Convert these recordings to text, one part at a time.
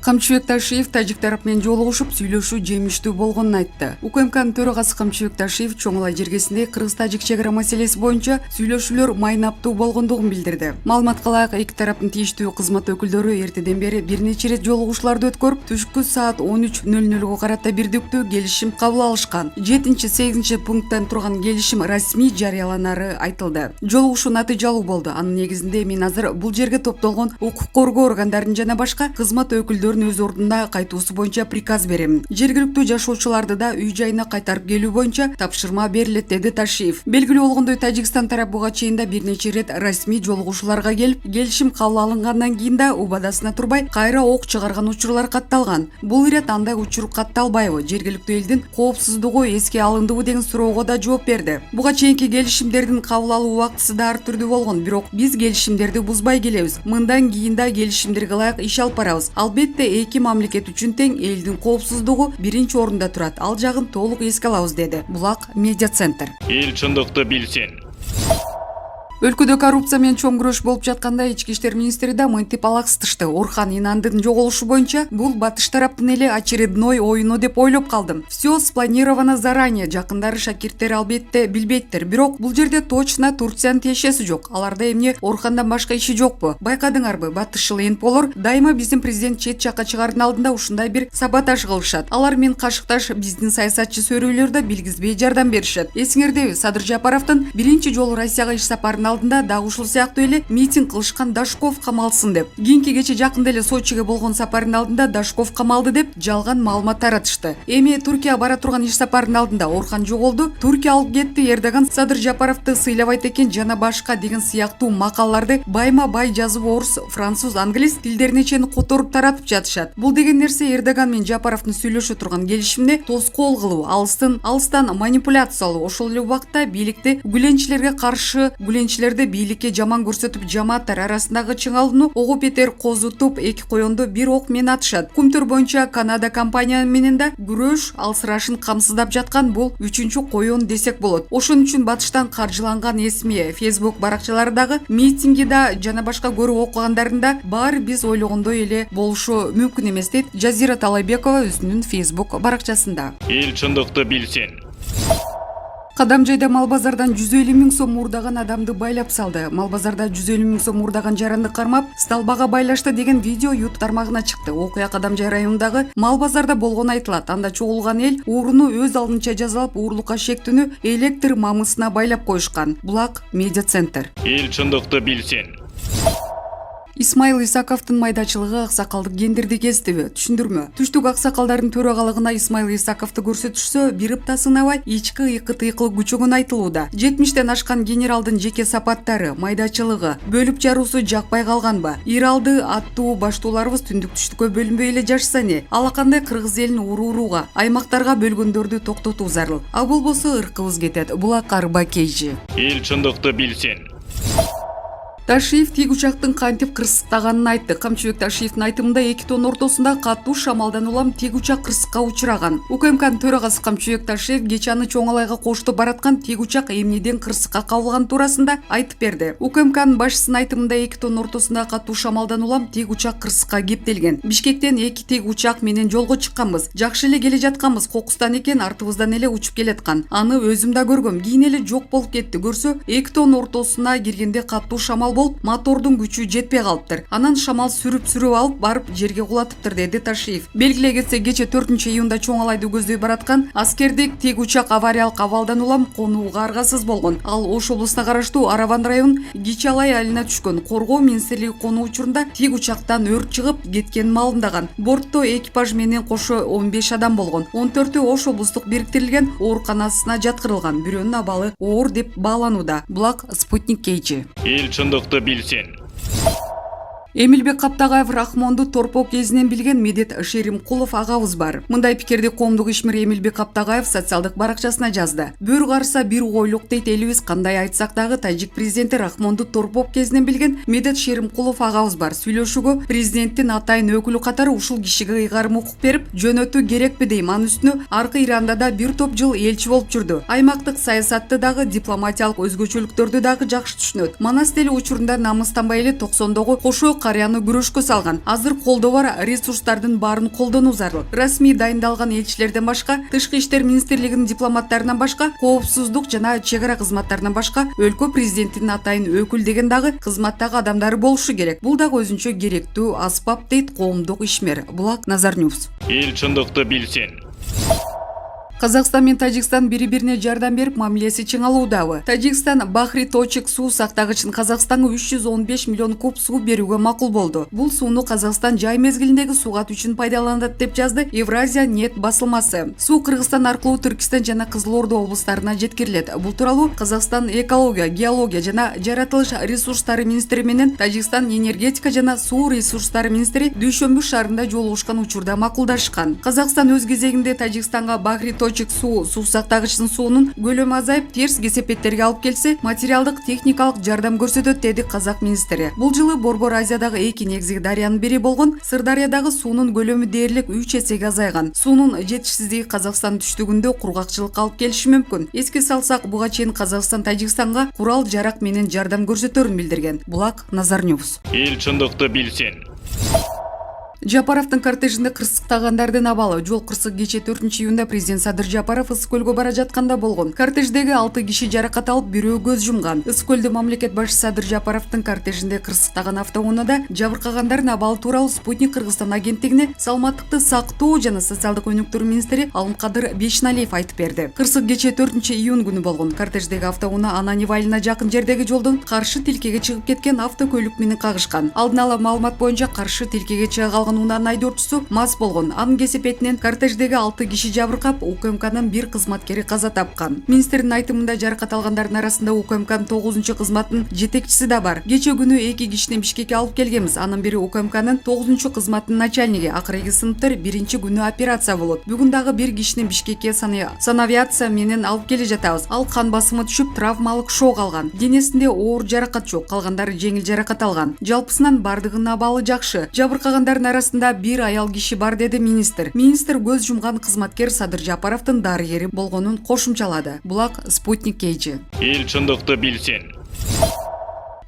Камчыбек Ташиев тажик тарап менен жолугушуп сүйлөшүү жемиштүү болгонун айтты. УКМКнын төрагасы Камчыбек Ташиев чоң ала жергесинде кыргыз-тажик чек ара маселеси боюнча сүйлөшүүлөр майнаптуу болгондугун билдирди. Маалыматка ылайык, эки тараптын тийиштүү кызмат өкүлдөрү эртеден бери бир нече ирет жолугушууларды өткөрүп, түшкү саат 13:00 карата бирдиктүү келишим кабыл алышкан. 7-8 пункттан турган келишим расмий жарыяланары айтылды. Жолугушуу натыйжалуу болду. Анын негизинде мен азыр бул жерге топтолгон укук коргоо органдарын жана башка кызмат өкүлдөрүн өз ордунда кайтуусу боюнча приказ берем. Жергиликтүү жашоочуларды да үй жайына кайтарып келүү боюнча тапшырма берилет, деди Ташиев. Белгилүү болгондой, Тажикстан тарап буга чейин да бир нече ирет расмий жолугушууларга келип, келишим кабыл алынгандан кийин да убадасына турбай кайра ок чыгарган учурлар катталган. Бул ирет андай учур катталбайбы? Жергиликтүү элдин коопсуздугу эске алындыбы деген суроого да жооп берди. Буга чейинки келишимдердин кабыл алуу убактысы да ар түрдүү болгон, бирок биз келишимдерди бузбай келебиз. Мындан кийин да келишимдерге ылайык иш алып барабыз. Албетте эки мамлекет үчүн тең, элдин коопсуздугу биринчи орунда турат. Ал жагын толук эске алабыз, деди. Булак медиа центр. Эл чындыкты билсин. Өлкөдө коррупция менен чоң күрөш болуп жатканда ички иштер министри да мынтип алаксытышты. Орхан Инандын жоголушу боюнча бул батыш тараптын эле очередной оюну деп ойлоп калдым. Все спланировано заранее. Жакындары шакирттер албетте билбейттир. Бирок бул жерде точно Турциянын тиешеси жок. Аларда эмне Орхандан башка иши жокпу? Байкадыңарбы? Батышчыл энполор дайыма биздин президент чет жакка чыгаардын алдында ушундай бир саботаж кылышат. Алар мен кашыкташ биздин саясатчы сөрүүлөрдө билгизбей жардам беришет. Эсиңердеби, Садыр Жапаровдун биринчи жолу Россияга иш сапарына алдында дагы ушул сыяктуу эле митинг кылышкан Дашков камалсын деп. Кийинки кече жакында эле Сочиге болгон сапарынын алдында Дашков камалды деп жалган маалымат таратышты. Эми Туркияга бара турган иш сапарынын алдында Орхан жоголду, Туркия алып кетти, Эрдоган Садыр Жапаровду сыйлабайт экен жана башка деген сыяктуу макалларды байма-бай жазып орус, француз, англис тилдерине чейин которуп таратып жатышат. Бул деген нерсе Эрдоган менен Жапаровдун сүйлөшө турган келишимине тоскоол кылуу, алыстан манипуляциялоо, ошол эле убакта бийликти гүленчилерге каршы, гүленчилерди бийликке жаман көрсөтүп, жамааттар арасындагы чыңалууну ого бетер козутуп, эки коёнду бир ок менен атышат. Күмтөр боюнча Канада компания менен да күрөш алсырашын камсыздап жаткан бул үчүнчү коён десек болот. Ошон үчүн батыштан каржыланган эсме Facebook баракчаларындагы митинги да жана башка көрүп окугандарында баары биз ойлогондой эле болушу мүмкүн эмес, дейт Жазира Талайбекова өзүнүн Facebook баракчасында. Эл чындыкты билсин. Кадамжайда Малбазардан 150 000 сом уурдаган адамды байлап салды. Малбазарда 150 000 сом уурдаган жаранды кармап, столбага байлашты деген видео YouTube тармагына чыкты. Окуя Кадамжай районундагы Малбазарда болгону айтылат. Анда чогулган эл ууруну өз алдынча жазалап, уурлукка шектүүнү электр мамысына байлап коюшкан. Булак медиа центр. Эл чындыкты билсин. Исмаил Исаковдун майдачылыгы аксакалдык гендерди кестиби? Түшүндүрмө. Түштүк аксакалдардын төрагалыгына Исмаил Исаковду көрсөтүшсө, бир ыпта сынабай ички ыйкы-тыйкылык күчөгөн айтылууда. 70тен ашкан генералдын жеке сапаттары, майдачылыгы, бөлүп жаруусу жакпай калганбы? Иралды аттуу баштууларыбыз түндүк түштүккө бөлүнбөй эле жашса не? Алакандай кыргыз элин урууга, аймактарга бөлгөндөрдү токтотуу зарыл. А болбосо ыркыбыз кетет. Булак Арбакейжи. Эл чындыкты билсин. Ташиев тик учактын кантип кырсыктаганын айтты. Камчыбек Ташиевдин айтымында 2 тонн ортосунда катуу шамалдан улам тик учак кырсыкка учураган. УКМКнын төрагасы Камчыбек Ташиев кечаны чоң алайга коштоп бараткан тик учак эмнеден кырсыкка кабылган туурасында айтып берди. УКМКнын башчысынын айтымында 2 тонн ортосунда катуу шамалдан улам тик учак кырсыкка кептелген. Бишкектен 2 тик учак менен жолго чыкканбыз. Жакшы эле келе жатканбыз. Кокустан экен, артыбыздан эле учуп келаткан. Аны өзүм да көргөм. Кийин эле жок болуп кетти. Көрсө 2 тонн ортосуна киргенде катуу шамал болуп, мотордун күчү жетпей калыптыр. Анан шамал сүрүп алып барып жерге кулатыптыр, деди Ташиев. Белгилей кетсе, кече 4-июнда чоң алайды көздөй бараткан аскердик тик учак авариялык абалдан улам конууга аргасыз болгон. Ал Ош облусуна караштуу Араван районунун Кичалай айылына түшкөн. Коргоо министрлиги конуу учурунда тик учактан өрт чыгып кеткенин маалымдаган. Бортто экипаж менен кошо 15 адам болгон. 14-ü Ош облустук бириктирилген ооруканасына жаткырылган. Бирөөнүн абалы оор деп бааланууда. Булак Спутник Кейчи. Эл чындыкты билсин. Эмилбек Каптагаев Рахмонду торпок кезинен билген Медет Шеримкулов агабыз бар. Мындай пикирди коомдук ишмер Эмилбек Каптагаев социалдык баракчасына жазды. Бөр карса бир ойлук дейт элибиз. Кандай айтсак дагы тажик президенти Рахмонду торпок кезинен билген Медет Шеримкулов агабыз бар. Сүйлөшүүгө президенттин атайын өкүлү катары ушул кишиге ыйгарым укук берип жөнөтүү керекпи дейм. Анын үстүнө аркы Иранда да бир топ жыл элчи болуп жүрдү. Аймактык саясатты дагы, дипломатиялык өзгөчөлүктөрдү дагы жакшы түшүнөт. Манас дели учурунда намыстанбай эле 90-догу кошо карыяны күрөшкө салган. Азыр колдо бар ресурстардын баарын колдонуу зарыл. Расмий дайындалган элчилерден башка, Тышкы иштер министрлигинин дипломаттарынан башка, коопсуздук жана чек ара кызматтарынан башка өлкө президентинин атайын өкүл деген дагы кызматтагы адамдары болушу керек. Бул дагы өзүнчө керектүү аспап дейт коомдук ишмер. Булак Назар Ньюс. Эл чындыкты билсин. Казакстан мен Тажикстан бири-бирине жардам берип, мамилеси чыңалуудабы. Тажикстан Бахри Точек суу сактагычын Казакстанга 315 миллион куб суу берүүгө макул болду. Бул сууну Казакстан жай мезгилиндеги суугат үчүн пайдаланат деп жазды Евразия нет басылмасы. Суу Кыргызстан аркылуу Түркистан жана Кызыл Ордо облустарына жеткирилет. Бул тууралуу Казакстан экология, геология жана жаратылыш ресурстары министри менен Тажикстан энергетика жана суу ресурстары министри дүйшөмбү шаарында жолугушкан учурда макулдашкан. Казакстан өз кезегинде Тажикстанга Бахри Точек суу сактагычтын суунун көлөмү азайып, терс кесепеттерге алып келсе, материалдык техникалык жардам көрсөтөт деди казак министри. Бул жылы Борбор Азиядагы эки негизги дарыянын бири болгон Сырдариядагы суунун көлөмү дээрлик 3 эсеге азайган. Суунун жетишсиздиги Казакстан түштүгүндө кургакчылыкка алып келиши мүмкүн. Эске салсак, буга чейин Казакстан Тажикстанга курал жарак менен жардам көрсөтөрүн билдирген. Булак Назар Ньюс. Эл чындыкты билсин. Жапаровдун кортежинде кырсыктагандардын абалы. Жол кырсык кече 4-июнда президент Садыр Жапаров Ысык-көлгө бара жатканда болгон. Кортеждеги 6 киши жаракат алып, бирөө көз жумган. Ысык-көлдө мамлекет башчысы Садыр Жапаровдун кортежинде кырсыктаган автоунаада жабыркагандардын абалы тууралуу Спутник Кыргызстан агенттигине саламаттыкты сактоо жана социалдык өнүктүрүү министри Алымкадыр Бешналиев айтып берди. Кырсык кече 4-июнь күнү болгон. Кортеждеги автоунаа Ананивалина жакын жердеги жолдон каршы тилкеге чыгып кеткен автокөлүк менен кагышкан. Алдын ала маалымат боюнча каршы тилкеге чыга унаанын айдоочусу мас болгон. Анын кесепетинен кортеждеги 6 киши жабыркап, УКМКнын бир кызматкери каза тапкан. Министрдин айтымында жаракат алгандардын арасында УКМКнын 9-кызматтын жетекчиси да бар. Кече күнү 2 кишини Бишкекке алып келгенбиз. Анын бири УКМКнын 9-кызматтын начальниги. Акыркы сыныптар 1-күнү операция болот. Бүгүн дагы бир кишини Бишкекке санавиация менен алып келе жатабыз. Ал кан басымы түшүп, травмалык шок алган. Денесинде оор жаракат жок, калгандары жеңил жаракат алган. Жалпысынан бардыгынын абалы жакшы. Жабыркагандардын арасында бир аял киши бар деди министр. Министр көз жумган кызматкер Садыр Жапаровдун дарыгери болгонун кошумчалады. Булак Спутник KG. Эл чындыкты билсин.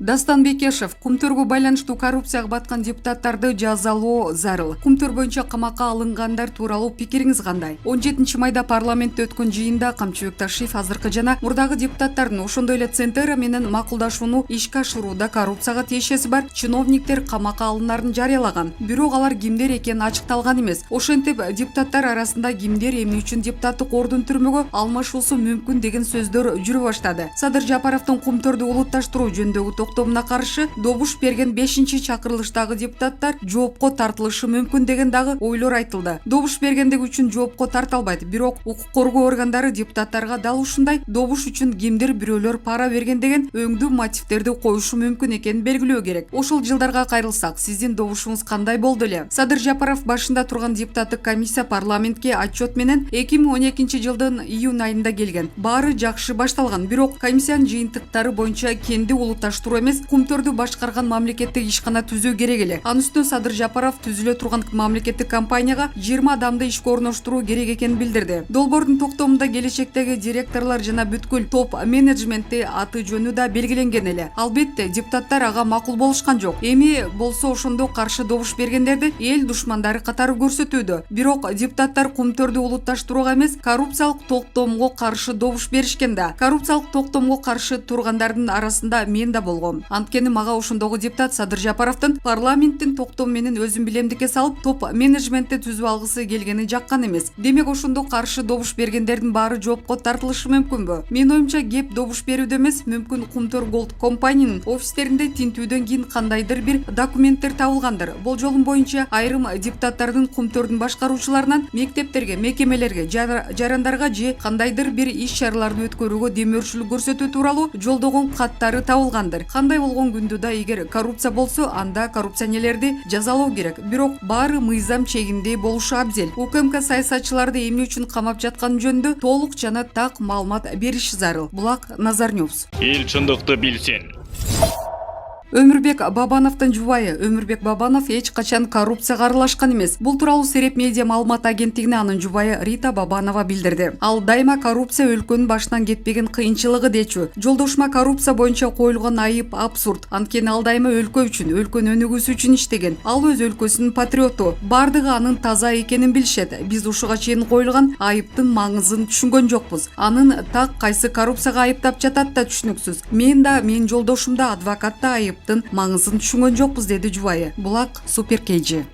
Дастан Бекешев Кумтөргө байланыштуу коррупцияга баткан депутаттарды жазалоо зарыл. Кумтөр боюнча камакка алынгандар тууралуу пикириңиз кандай? 17 майда парламентте өткөн жыйында Камчыбек Ташиев азыркы жана мурдагы депутаттардын, ошондой эле Центера менен макулдашууну ишке ашырууда коррупцияга тиешеси бар чиновниктер камакка алынарын жарыялаган. Бирок алар кимдер экени ачыкталган эмес. Ошентип депутаттар арасында кимдер эмне үчүн депутаттык ордун түрмөгө алмашуусу мүмкүн деген сөздөр жүрө баштады. Садыр Жапаровдун Кумтөрдү улутташтыруу жөнүндөгү токтомуна каршы добуш берген 5-чакырылыштагы депутаттар жоопко тартылышы мүмкүн деген дагы ойлор айтылды. Добуш бергендиги үчүн жоопко тартылбайт, бирок укук коргоо органдары депутаттарга дал ушундай добуш үчүн кимдир бирөөлөр пара берген деген өңдүү мотивдерди коюшу мүмкүн экенин белгилөө керек. Ошол жылдарга кайрылсак, сиздин добушуңуз кандай болду эле? Садыр Жапаров башында турган депутаттык комиссия парламентке отчет менен 2012 жылдын июнь айында келген. Баары жакшы башталган, бирок комиссиянын жыйынтыктары боюнча кенди улутташтыруу эмес, Кумтөрдү башкарган мамлекеттик ишкана түзүү керек эле. Анын үстүнө Садыр Жапаров түзүлө турган мамлекеттик компанияга 20 адамды ишке орноштуруу керек экенин билдирди. Долбоордун токтомунда келечектеги директорлор жана бүткүл топ менеджменти аты жөнү да белгиленген эле. Албетте, депутаттар ага макул болушкан жок. Эми болсо ошондо каршы добуш бергендерди эл душмандары катары көрсөтүүдө. Бирок депутаттар Кумтөрдү улутташтырууга эмес, коррупциялык токтомго каршы добуш беришкен да. Коррупциялык токтомго каршы тургандардын арасында мен да болгом. Анткени мага ошондогу депутат Садыр Жапаровдун парламенттин токтом менен өзүн билемдикке салып, топ менеджментти түзүп алгысы келгени жаккан эмес. Демек ошондо каршы добуш бергендердин баары жоопко тартылышы мүмкүнбү? Мен оюмча кеп добуш берүүдө эмес, мүмкүн Кумтөр Голд компаниянын офистеринде тинтүүдөн кийин кандайдыр бир документтер табылгандыр. Болжолум боюнча айрым депутаттардын Кумтөрдүн башкаруучуларынан мектептерге, мекемелерге, жарандарга же кандайдыр бир иш-чараларды өткөрүүгө демөөрчүлүк көрсөтүү тууралуу жолдогон каттары табылгандыр. Кандай болгон күндө да эгер коррупция болсо, анда коррупционерлерди жазалоо керек. Бирок баары мыйзам чегинде болушу абзел. УКМК саясатчыларды эмне үчүн камап жатканы жөнүндө толук жана так маалымат бериши зарыл. Булак Назар Ньюс. Эл чындыкты билсин. Өмүрбек Бабановдун жубайы Өмүрбек Бабанов эч качан коррупцияга аралашкан эмес. Бул тууралуу Сереп медиа маалымат агенттигине анын жубайы Рита Бабанова билдирди. Ал дайыма коррупция өлкөнүн башынан кетпеген кыйынчылыгы дечү. Жолдошума коррупция боюнча коюлган айып абсурд. Анткени ал дайыма өлкө үчүн, өлкөнүн өнүгүүсү үчүн иштеген. Ал өз өлкөсүнүн патриоту. Бардыгы анын таза экенин билишет. Биз ушуга чейин коюлган айыптын маңызын түшүнгөн жокпуз. Анын так кайсы коррупцияга айыптап жатат да түшүнүксүз. Менин жолдошум да, адвокат да айыптын маңызын түшүнгөн жокпуз, деди жубайы. Булак Супер KG.